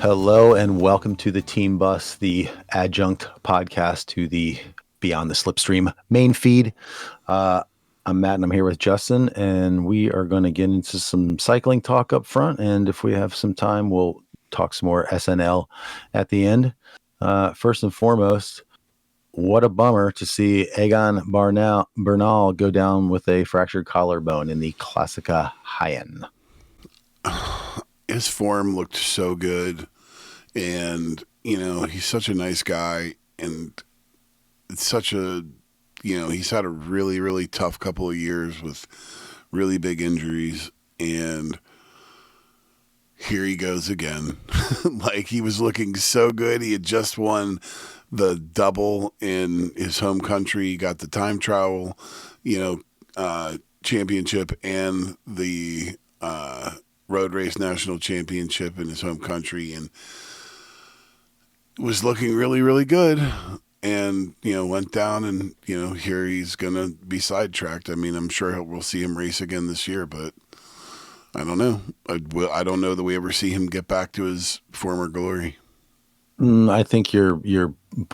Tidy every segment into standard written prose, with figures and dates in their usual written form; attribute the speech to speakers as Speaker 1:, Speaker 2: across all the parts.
Speaker 1: Hello and welcome to the Team Bus, the adjunct podcast to the Beyond the Slipstream main feed. I'm Matt and I'm here with Justin, and we are going to get into some cycling talk up front. And if we have some time, we'll talk some more SNL at the end. First and foremost, what a bummer to see Egan Bernal go down with a fractured collarbone in the Classica Hayen.
Speaker 2: His form looked so good, and he's such a nice guy, and it's such a he's had a really tough couple of years with really big injuries, and here he goes again. Like, he was looking so good. He had just won the double in his home country. He got the time trial championship and the road race national championship in his home country, and was looking really good. And went down, and here he's gonna be sidetracked. I mean, I'm sure we'll see him race again this year, but I don't know. I don't know that we ever see him get back to his former glory.
Speaker 1: I think you're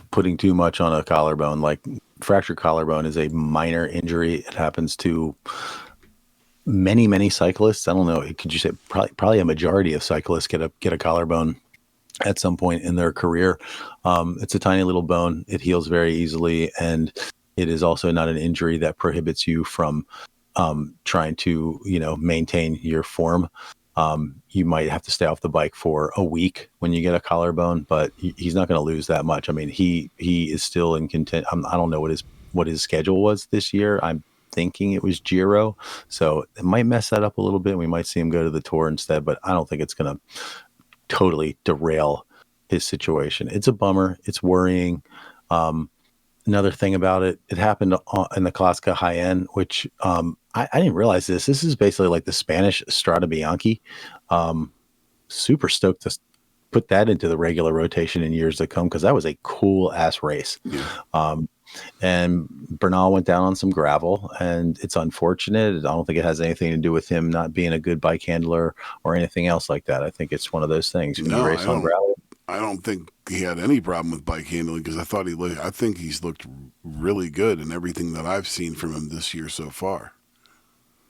Speaker 1: putting too much on a collarbone. Like, fractured collarbone is a minor injury. It happens to many cyclists. I don't know. Could you say probably a majority of cyclists get a collarbone at some point in their career? It's a tiny little bone. It heals very easily, and it is also not an injury that prohibits you from trying to maintain your form. You might have to stay off the bike for a week when you get a collarbone, but he's not going to lose that much. I mean, he is still in content. I don't know what his schedule was this year. I'm thinking it was Giro, so it might mess that up a little bit. We might see him go to the Tour instead, but I don't think it's going to totally derail his situation. It's a bummer. It's worrying. Another thing about it happened in the Classica Hayen, which I didn't realize this. This is basically like the Spanish Strada Bianchi. Super stoked to put that into the regular rotation in years to come, because that was a cool ass race.
Speaker 2: Yeah.
Speaker 1: And Bernal went down on some gravel, and it's unfortunate. I don't think it has anything to do with him not being a good bike handler or anything else like that. I think it's one of those things. When you race on gravel,
Speaker 2: I don't think he had any problem with bike handling, because I think he's looked really good in everything that I've seen from him this year so far.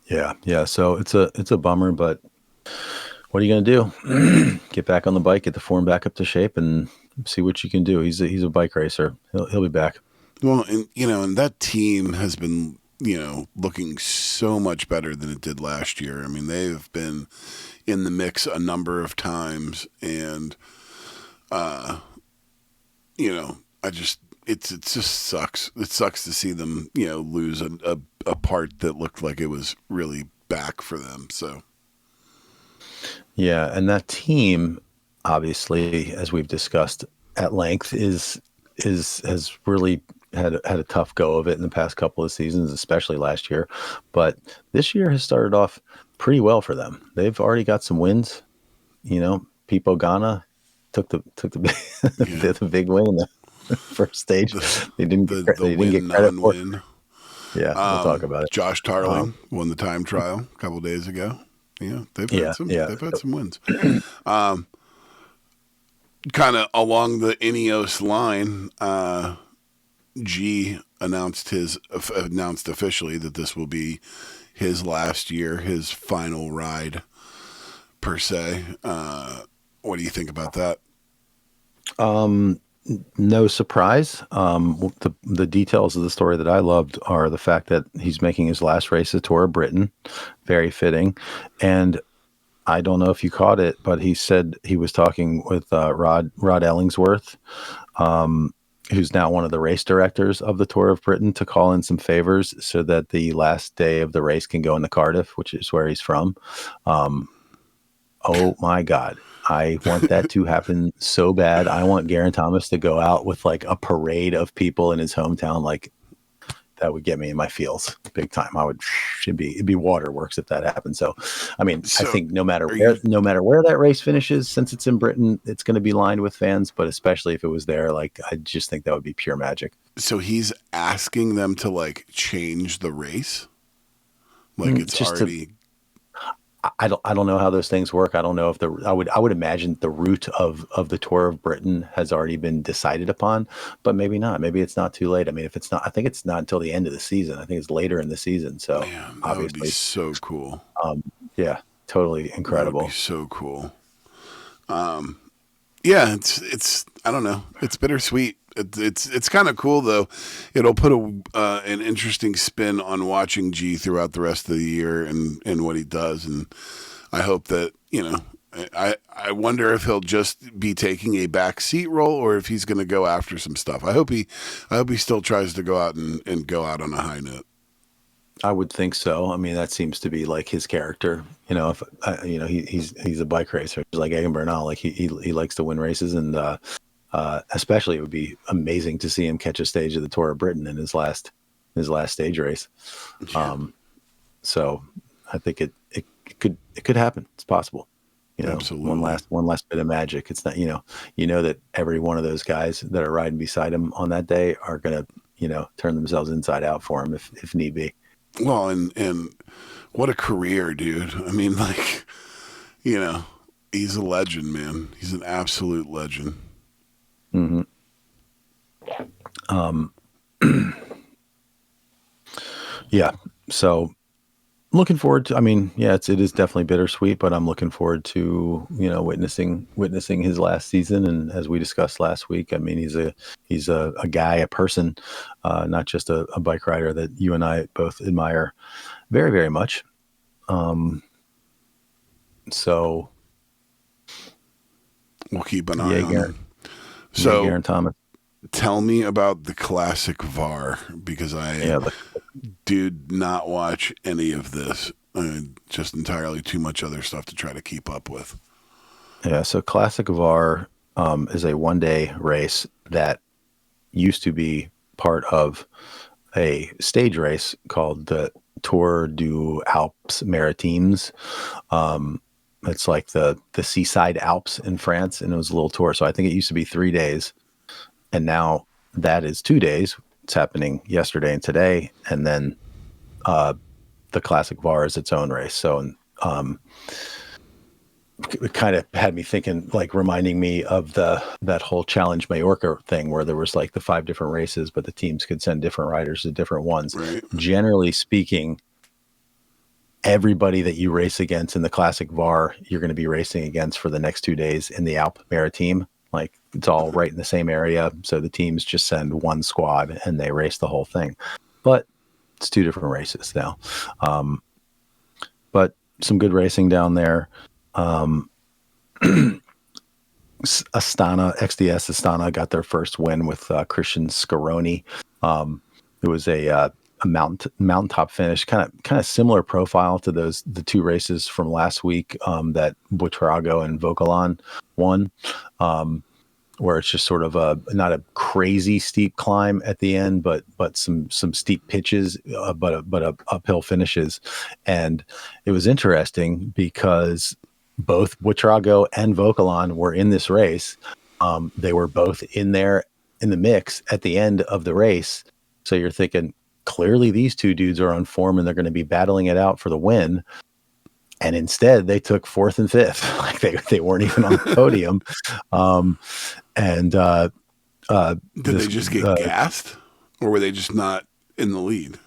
Speaker 1: Yeah. So it's a bummer, but what are you going to do? Get back on the bike, get the form back up to shape, and see what you can do. He's a bike racer. He'll be back.
Speaker 2: Well, and that team has been looking so much better than it did last year. I mean, they've been in the mix a number of times, and it just sucks. It sucks to see them lose a part that looked like it was really back for them. So
Speaker 1: Yeah, and that team, obviously, as we've discussed at length, has really had a tough go of it in the past couple of seasons, especially last year. But this year has started off pretty well for them. They've already got some wins. Pipo Ghana took the
Speaker 2: yeah,
Speaker 1: the big win in the first stage. They didn't get credit for it. Yeah, we'll talk about it.
Speaker 2: Josh Tarling won the time trial a couple days ago. Yeah, they've had some wins. Kind of along the Ineos line, G announced officially that this will be his last year, his final ride per se. What do you think about that?
Speaker 1: No surprise. The details of the story that I loved are the fact that he's making his last race at Tour of Britain. Very fitting. And I don't know if you caught it, but he said he was talking with Rod Ellingsworth, who's now one of the race directors of the Tour of Britain, to call in some favors so that the last day of the race can go into Cardiff, which is where he's from. Oh my God. I want that to happen so bad. I want Geraint Thomas to go out with like a parade of people in his hometown. Like, that would get me in my feels big time. It'd be waterworks if that happened. So, I mean, I think no matter where that race finishes, since it's in Britain, it's going to be lined with fans, but especially if it was there, like, I just think that would be pure magic.
Speaker 2: So he's asking them to like change the race. Like, it's already.
Speaker 1: I don't know how those things work. I don't know if I would imagine the route of the Tour of Britain has already been decided upon, but maybe not. Maybe it's not too late. I mean, if it's not, I think it's not until the end of the season. I think it's later in the season. So
Speaker 2: Man, that would be
Speaker 1: obviously,
Speaker 2: so cool.
Speaker 1: um, yeah, totally
Speaker 2: That would be
Speaker 1: incredible.
Speaker 2: so cool. Yeah, it's I don't know. It's bittersweet. It's kind of cool though. It'll put an interesting spin on watching G throughout the rest of the year and what he does. And I hope that I wonder if he'll just be taking a back seat role or if he's going to go after some stuff. I hope he still tries to go out and go out on a high note.
Speaker 1: I would think so. I mean, that seems to be like his character. If he's a bike racer, he's like Egan Bernal. Like he likes to win races, and especially it would be amazing to see him catch a stage of the Tour of Britain in his last stage race.
Speaker 2: Yeah,
Speaker 1: So I think it could happen. It's possible. One
Speaker 2: absolutely.
Speaker 1: last bit of magic. It's not that every one of those guys that are riding beside him on that day are gonna turn themselves inside out for him if need be.
Speaker 2: Well, and what a career, dude. I mean, like, you know, he's a legend, man. He's an absolute legend.
Speaker 1: Hmm. Um, yeah. So looking forward to. I mean, yeah, it is definitely bittersweet, but I'm looking forward to witnessing his last season. And as we discussed last week, I mean, he's a guy, a person, not just a bike rider that you and I both admire very, very much. Um, so
Speaker 2: We'll keep an eye
Speaker 1: yeah,
Speaker 2: on him. So
Speaker 1: Garen Thomas.
Speaker 2: tell me about the classic VAR because I
Speaker 1: Yeah,
Speaker 2: did not watch any of this. Just entirely too much other stuff to try to keep up with.
Speaker 1: yeah. So Classic VAR is a 1 day race that used to be part of a stage race called the Tour du Alpes Maritimes. Um, it's like the seaside Alps in France, and it was a little tour. So I think it used to be 3 days, and now that is 2 days. It's happening yesterday and today, and then uh, the Classic VAR is its own race. So um, it kind of had me thinking, like reminding me of that whole Challenge Majorca thing, where there was like the 5 different races, but the teams could send different riders to different ones.
Speaker 2: Right?
Speaker 1: Generally speaking, everybody that you race against in the Classic VAR, you're going to be racing against for the next 2 days in the Alp Maritime. Like it's all right in the same area, so the teams just send one squad and they race the whole thing. But it's 2 different races now. Um, but some good racing down there. Um, Astana, XDS Astana got their first win with Christian Scaroni. It was a mountaintop finish, kind of similar profile to the 2 races from last week that Buitrago and Vocalan won, where it's just sort of a not a crazy steep climb at the end, but some steep pitches, but uphill finishes, and it was interesting because both Buitrago and Vocalan were in this race. They were both in there in the mix at the end of the race. So you're thinking, clearly these 2 dudes are on form and they're going to be battling it out for the win. And instead, they took fourth and fifth. Like they weren't even on the podium. Um, and
Speaker 2: Did they just get gassed, or were they just not in the lead?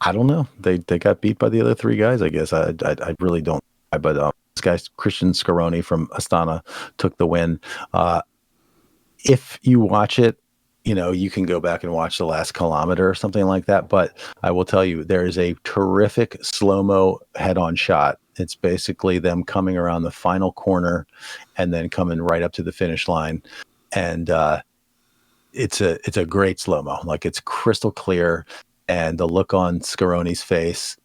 Speaker 1: I don't know. They got beat by the other 3 guys. I guess I really don't. But this guy Christian Scaroni from Astana took the win. If you watch it, you can go back and watch the last kilometer or something like that. But I will tell you, there is a terrific slow-mo head-on shot. It's basically them coming around the final corner and then coming right up to the finish line. And it's a great slow-mo. Like it's crystal clear. And the look on Scaroni's face,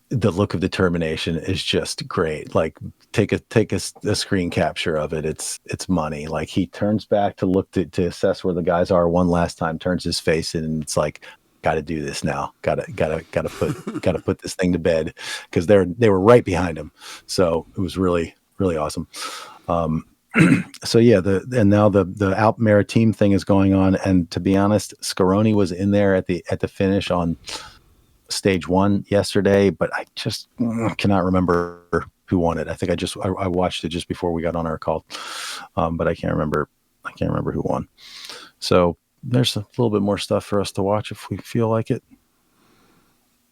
Speaker 1: the look of determination is just great. Like take a screen capture of it. It's money. Like he turns back to look to assess where the guys are one last time, turns his face in, and it's like, got to do this now. Got to put this thing to bed, because they were right behind him. So it was really, really awesome. So yeah, now the Alp Maritime thing is going on, and to be honest, Scaroni was in there at the finish on stage one yesterday, but I just cannot remember who won it. I think I watched it just before we got on our call, but I can't remember. I can't remember who won. So there's a little bit more stuff for us to watch if we feel like it.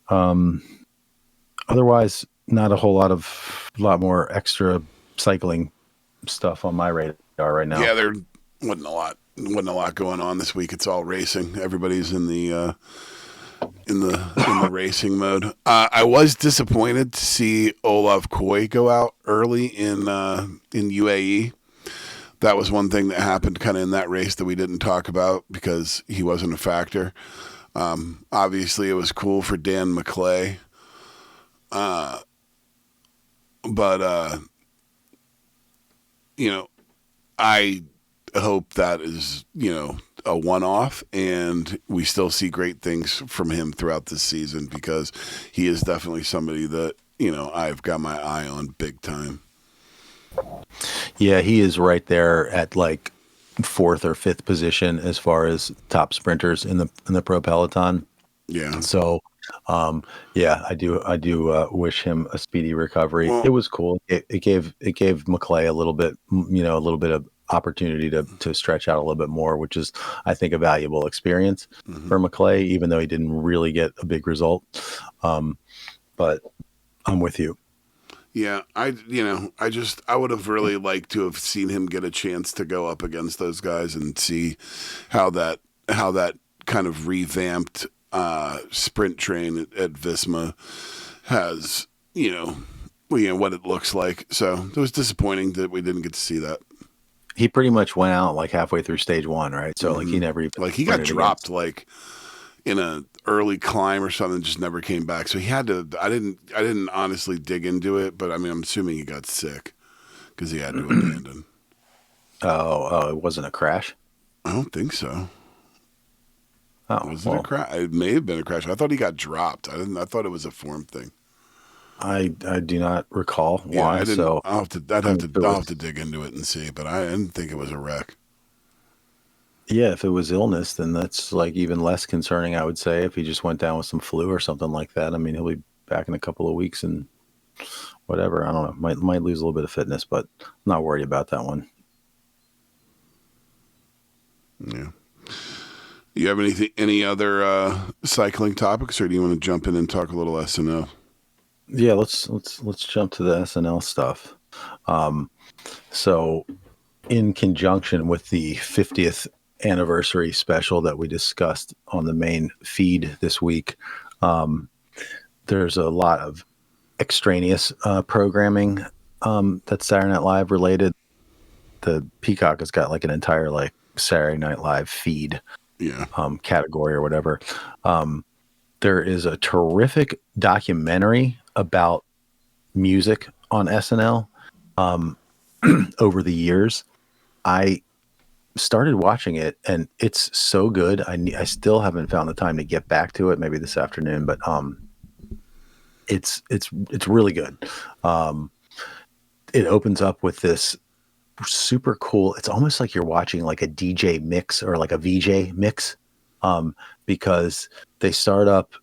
Speaker 1: Otherwise, not a whole lot more extra cycling stuff on my radar right now.
Speaker 2: Yeah, there wasn't a lot going on this week. It's all racing. Everybody's in the racing mode. I was disappointed to see Olav Koy go out early in UAE. That was one thing that happened kind of in that race that we didn't talk about because he wasn't a factor. Obviously, it was cool for Dan McClay. But I hope that is, a one-off, and we still see great things from him throughout this season because he is definitely somebody that, I've got my eye on big time.
Speaker 1: Yeah, he is right there at like fourth or fifth position as far as top sprinters in the pro peloton.
Speaker 2: Yeah.
Speaker 1: So, yeah, I do wish him a speedy recovery.
Speaker 2: Well,
Speaker 1: It was cool. It gave McClay a little bit, a little bit of opportunity to stretch out a little bit more, which is, I think, a valuable experience for McClay, even though he didn't really get a big result. But I'm with you.
Speaker 2: Yeah, I would have really liked to have seen him get a chance to go up against those guys and see how that kind of revamped sprint train at Visma has, what it looks like. So it was disappointing that we didn't get to see that.
Speaker 1: He pretty much went out like halfway through stage one, right? So like he never even
Speaker 2: he got dropped like in a early climb or something, just never came back. So he had to. I didn't honestly dig into it, but I mean, I'm assuming he got sick because he had to abandon.
Speaker 1: Oh, it wasn't a crash.
Speaker 2: I don't think so.
Speaker 1: Oh,
Speaker 2: Was it a crash? It may have been a crash. I thought he got dropped. I thought it was a form thing.
Speaker 1: I do not recall why.
Speaker 2: Yeah, I didn't,
Speaker 1: so
Speaker 2: I'll have to dig into it and see. But I didn't think it was a wreck.
Speaker 1: yeah, if it was illness, then that's like even less concerning, I would say. If he just went down with some flu or something like that, I mean, he'll be back in a couple of weeks and whatever. I don't know. Might lose a little bit of fitness, but I'm not worried about that one.
Speaker 2: Yeah. You have any other cycling topics, or do you want to jump in and talk a little SNL?
Speaker 1: Yeah, let's jump to the SNL stuff. So, in conjunction with the 50th anniversary special that we discussed on the main feed this week, there's a lot of extraneous programming that's Saturday Night Live related. The Peacock has got like an entire like Saturday Night Live feed category or whatever. There is a terrific documentary about music on SNL over the years. I started watching it and it's so good. I still haven't found the time to get back to it. Maybe this afternoon, but it's really good. It opens up with this super cool. It's almost like you're watching like a DJ mix or like a VJ mix, because they start up,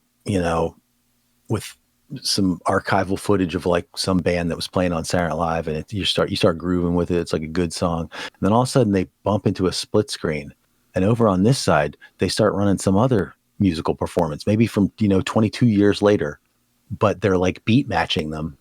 Speaker 1: with some archival footage of like some band that was playing on Saturday Night Live, and you start grooving with it. It's like a good song, and then all of a sudden they bump into a split screen, and over on this side they start running some other musical performance, maybe from 22 years later, but they're like beat matching them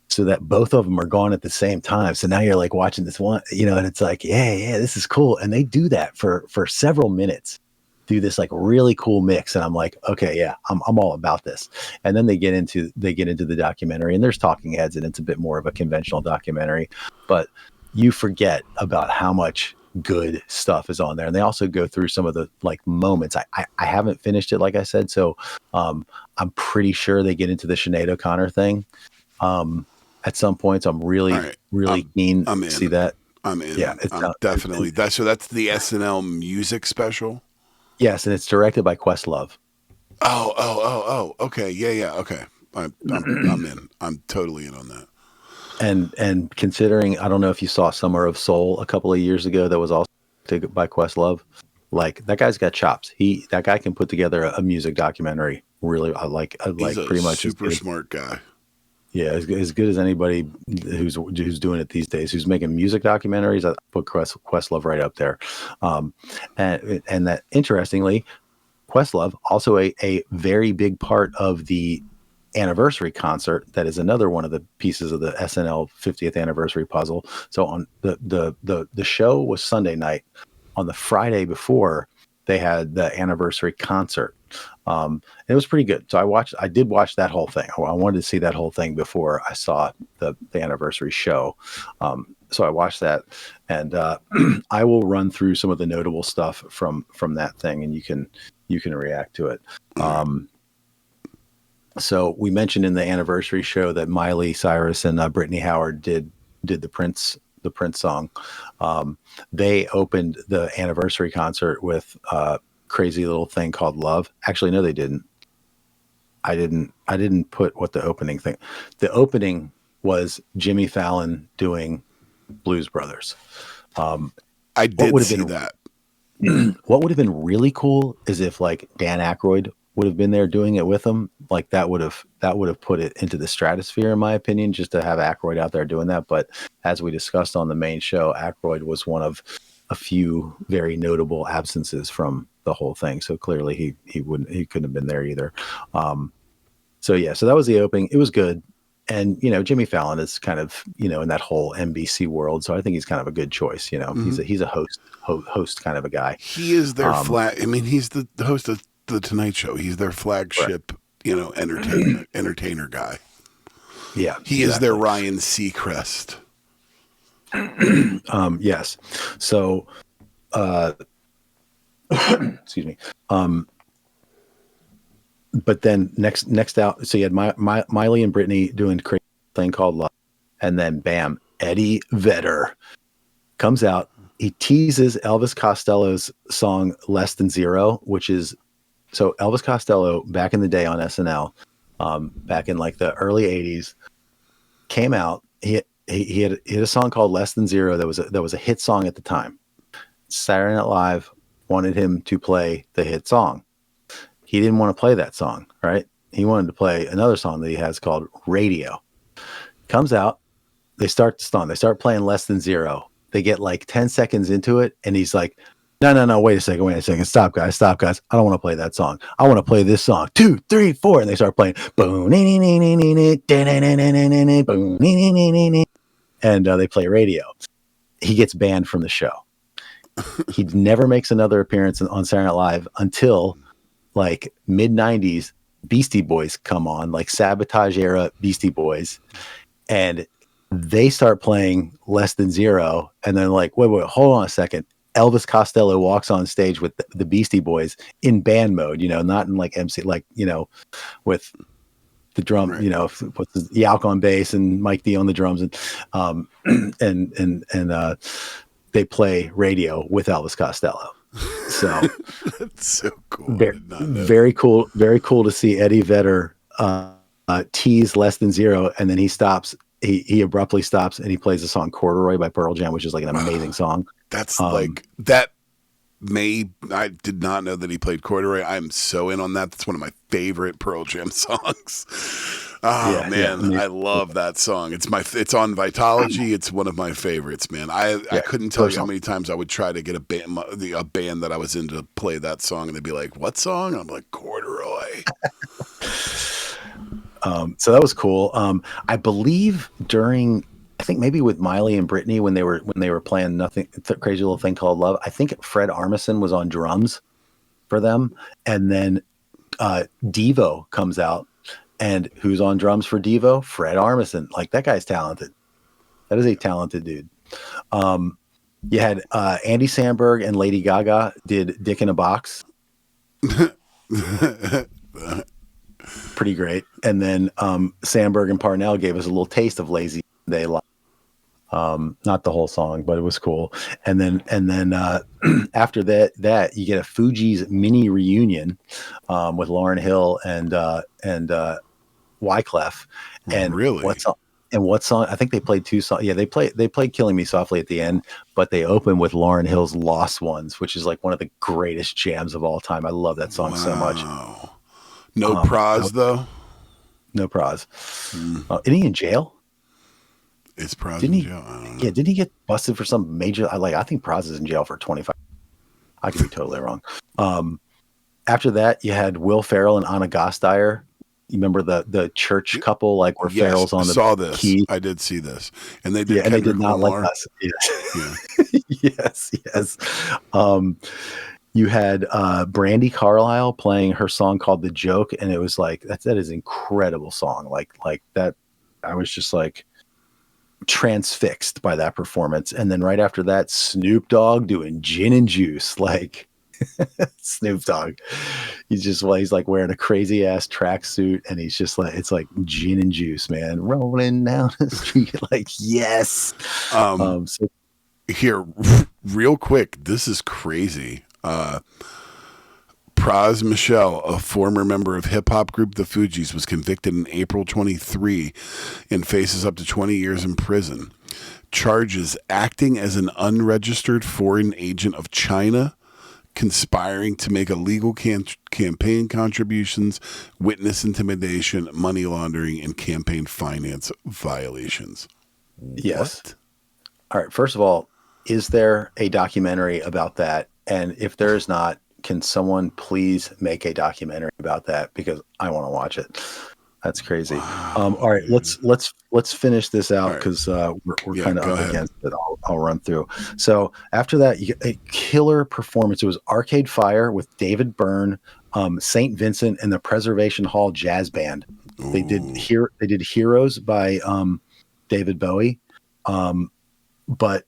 Speaker 1: so that both of them are gone at the same time. So now you're like watching this one, and it's like, yeah, this is cool. And they do that for several minutes, do this like really cool mix. And I'm like, okay, yeah, I'm all about this. And then they get into the documentary, and there's talking heads, and it's a bit more of a conventional documentary, but you forget about how much good stuff is on there. And they also go through some of the like moments. I haven't finished it, like I said. So I'm pretty sure they get into the Sinead O'Connor thing at some points. I'm really keen to see that.
Speaker 2: I'm in.
Speaker 1: Yeah,
Speaker 2: I'm definitely that's the SNL music special.
Speaker 1: Yes, and it's directed by Questlove.
Speaker 2: Oh. Okay. Yeah. Okay. I'm in. I'm totally in on that.
Speaker 1: And considering, I don't know if you saw Summer of Soul a couple of years ago, that was also by Questlove. Like, that guy's got chops. That guy can put together a music documentary really, I
Speaker 2: He's
Speaker 1: like
Speaker 2: a
Speaker 1: pretty much as
Speaker 2: super
Speaker 1: good.
Speaker 2: smart guy.
Speaker 1: Yeah, as good as anybody who's doing it these days, who's making music documentaries. I put Questlove right up there, um, and that interestingly, Questlove also a very big part of the anniversary concert. That is another one of the pieces of the SNL 50th anniversary puzzle. So on the show was Sunday night. On the Friday before, they had the anniversary concert. It was pretty good. So I did watch that whole thing. I wanted to see that whole thing before I saw the anniversary show. So I watched that, and I will run through some of the notable stuff from that thing, and you can react to it. So we mentioned in the anniversary show that Miley Cyrus and Brittany Howard did the Prince song. They opened the anniversary concert with crazy little thing called Love. Actually, no, they didn't. I didn't put what the opening thing. The opening was Jimmy Fallon doing Blues Brothers.
Speaker 2: I
Speaker 1: What
Speaker 2: did
Speaker 1: would have
Speaker 2: see
Speaker 1: been
Speaker 2: that.
Speaker 1: what would have been really cool is if like Dan Aykroyd would have been there doing it with them. Like that would have put it into the stratosphere, in my opinion, just to have Aykroyd out there doing that. But as we discussed on the main show, Aykroyd was one of a few very notable absences from the whole thing. So clearly he couldn't have been there either. So yeah, so that was the opening. It was good. And Jimmy Fallon is kind of in that whole NBC world, so I think he's kind of a good choice. He's a host kind of a guy.
Speaker 2: He is their flag. I mean, he's the host of the Tonight Show. He's their flagship, entertainer guy.
Speaker 1: Yeah,
Speaker 2: he is their Ryan Seacrest.
Speaker 1: Yes. So, excuse me. But then next out, so you had Miley and Brittany doing a crazy thing called Love, and then bam, Eddie Vedder comes out. He teases Elvis Costello's song "Less Than Zero," which is so Elvis Costello back in the day on SNL, back in like the early '80s, came out. He had a song called "Less Than Zero" that was a hit song at the time. Saturday Night Live wanted him to play the hit song. He didn't want to play that song, right? He wanted to play another song that he has called Radio. Comes out, they start the song. They start playing Less Than Zero. They get like 10 seconds into it, and he's like, no, wait a second. Stop, guys. I don't want to play that song. I want to play this song. 2, 3, 4. And they start playing. And they play Radio. He gets banned from the show. He never makes another appearance on Saturday Night Live until like mid 90s. Beastie Boys come on, like Sabotage era Beastie Boys, and they start playing Less Than Zero, and then like, wait, hold on a second. Elvis Costello walks on stage with the Beastie Boys in band mode, not in like MC, like, with the drum,
Speaker 2: Right.
Speaker 1: with the Yalk on bass and Mike D on the drums, and they play Radio with Elvis Costello. So
Speaker 2: that's so cool.
Speaker 1: Very cool to see Eddie Vedder tease Less Than Zero, and then he stops. He abruptly stops and he plays the song "Corduroy" by Pearl Jam, which is like an amazing song.
Speaker 2: That's like that. I did not know that he played Corduroy. I'm so in on that. That's one of my favorite Pearl Jam songs. Oh man, I love that song. It's on Vitalogy. It's one of my favorites, man. I couldn't tell you how many times I would try to get a band that I was into to play that song, and they'd be like, "What song?" And I'm like, "Corduroy."
Speaker 1: So that was cool. I believe I think maybe with Miley and Brittany when they were playing crazy little thing called Love. I think Fred Armisen was on drums for them, and then Devo comes out, and who's on drums for Devo? Fred Armisen. Like that guy's talented. That is a talented dude. You had Andy Samberg and Lady Gaga did "Dick in a Box." Pretty great. And then Samberg and Parnell gave us a little taste of Lazy Day Live. Not the whole song, but it was cool. And then after that you get a Fugees mini reunion with Lauryn Hill and Wyclef. And
Speaker 2: really?
Speaker 1: What song? I think they played 2 songs. Yeah, they played "Killing Me Softly" at the end, but they open with Lauryn Hill's "Lost Ones," which is like one of the greatest jams of all time. I love that song so much.
Speaker 2: No Praz though.
Speaker 1: No Praz. Isn't he in jail?
Speaker 2: Is Praz
Speaker 1: Didn't
Speaker 2: in
Speaker 1: he?
Speaker 2: jail? I don't know.
Speaker 1: Yeah, didn't he get busted for some major? I think Praz is in jail for 25. I could be totally wrong. After that, you had Will Ferrell and Anna Gasteyer. You remember the church couple, like where
Speaker 2: Yes,
Speaker 1: Ferrell's
Speaker 2: I
Speaker 1: on the
Speaker 2: saw this.
Speaker 1: key?
Speaker 2: I did see this, and they did.
Speaker 1: Yeah, and they
Speaker 2: Kendrick
Speaker 1: did not
Speaker 2: Lamar.
Speaker 1: like us.
Speaker 2: Yeah.
Speaker 1: Yes. You had Brandy Carlisle playing her song called "The Joke," and it was like that is an incredible song. Like that, I was just like transfixed by that performance. And then right after that, Snoop Dogg doing Gin and Juice, like Snoop Dogg. He's like wearing a crazy ass tracksuit, and he's just like, it's like Gin and Juice, man, rolling down the street. Like, yes. So
Speaker 2: Here, real quick, this is crazy. Praz Michel, a former member of hip-hop group The Fugees, was convicted in April 23 and faces up to 20 years in prison. Charges acting as an unregistered foreign agent of China, conspiring to make illegal campaign contributions, witness intimidation, money laundering, and campaign finance violations.
Speaker 1: yes.
Speaker 2: What?
Speaker 1: All right. First of all, is there a documentary about that? And if there is not, can someone please make a documentary about that? Because I want to watch it. That's crazy.
Speaker 2: Wow,
Speaker 1: all right,
Speaker 2: dude.
Speaker 1: let's finish this out
Speaker 2: right.
Speaker 1: because we're
Speaker 2: Yeah,
Speaker 1: kind of
Speaker 2: go
Speaker 1: up
Speaker 2: ahead.
Speaker 1: against it. I'll run through. So after that, you get a killer performance. It was Arcade Fire with David Byrne, St. Vincent, and the Preservation Hall Jazz Band. They did Heroes by David Bowie, but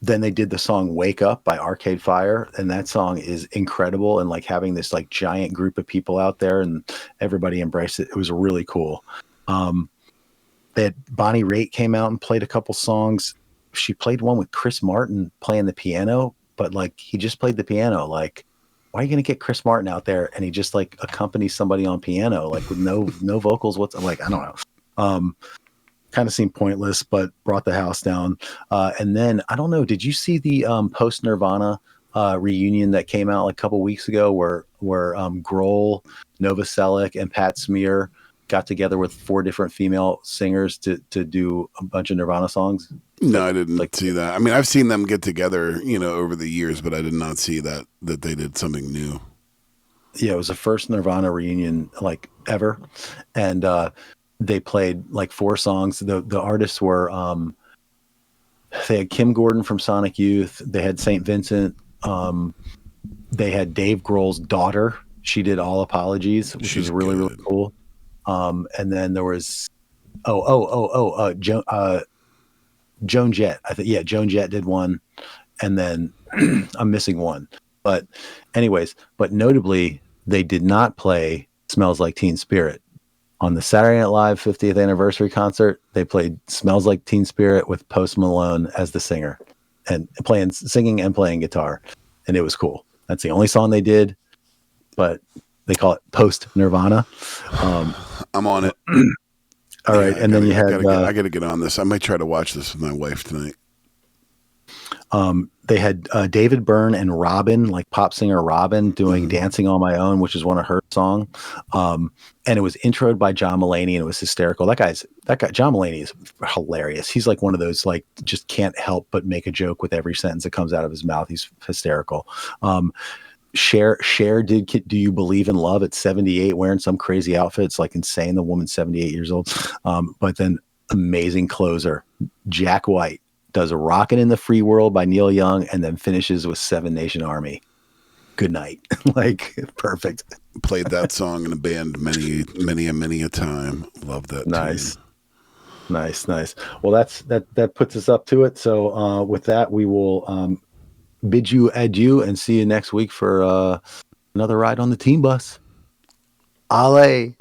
Speaker 1: then they did the song Wake Up by Arcade Fire, and that song is incredible, and like having this like giant group of people out there and everybody embraced it. It was really cool. They had Bonnie Raitt came out and played a couple songs. She played one with Chris Martin playing the piano, but like he just played the piano. Like, why are you going to get Chris Martin out there and he just like accompanies somebody on piano, like with no vocals? I'm like, I don't know. Kind of seemed pointless, but brought the house down. And then I don't know, did you see the post Nirvana reunion that came out like a couple weeks ago where Grohl, Novoselic, and Pat Smear got together with 4 different female singers to do a bunch of Nirvana songs?
Speaker 2: No, I didn't see that. I mean, I've seen them get together, over the years, but I did not see that they did something new.
Speaker 1: Yeah, it was the first Nirvana reunion like ever, and they played like 4 songs. The artists were they had Kim Gordon from Sonic Youth, they had St. Vincent, they had Dave Grohl's daughter. She did All Apologies, which is really really cool. And then there was Joan Jett. I think Joan Jett did one, and then I'm missing one. But anyways, notably they did not play Smells Like Teen Spirit. On the Saturday Night Live 50th anniversary concert, they played Smells Like Teen Spirit with Post Malone as the singer and singing and playing guitar. And it was cool. That's the only song they did, but they call it post Nirvana.
Speaker 2: I'm on it.
Speaker 1: All right. And then you had,
Speaker 2: I got to get on this. I might try to watch this with my wife tonight.
Speaker 1: They had David Byrne and Robin, like pop singer Robin, doing Dancing on My Own, which is one of her songs. And it was introed by John Mulaney, and it was hysterical. That guy, John Mulaney is hilarious. He's like one of those, like, just can't help but make a joke with every sentence that comes out of his mouth. He's hysterical. Cher did Do You Believe in Love at 78, wearing some crazy outfit. It's like insane. The woman's 78 years old. But then amazing closer, Jack White, does Rockin' in the Free World by Neil Young, and then finishes with Seven Nation Army. Good night. Like, perfect.
Speaker 2: Played that song in a band many a time. Love that.
Speaker 1: Nice.
Speaker 2: Tune.
Speaker 1: Nice. Well, that puts us up to it. So with that, we will bid you adieu and see you next week for another ride on the team bus. Ale.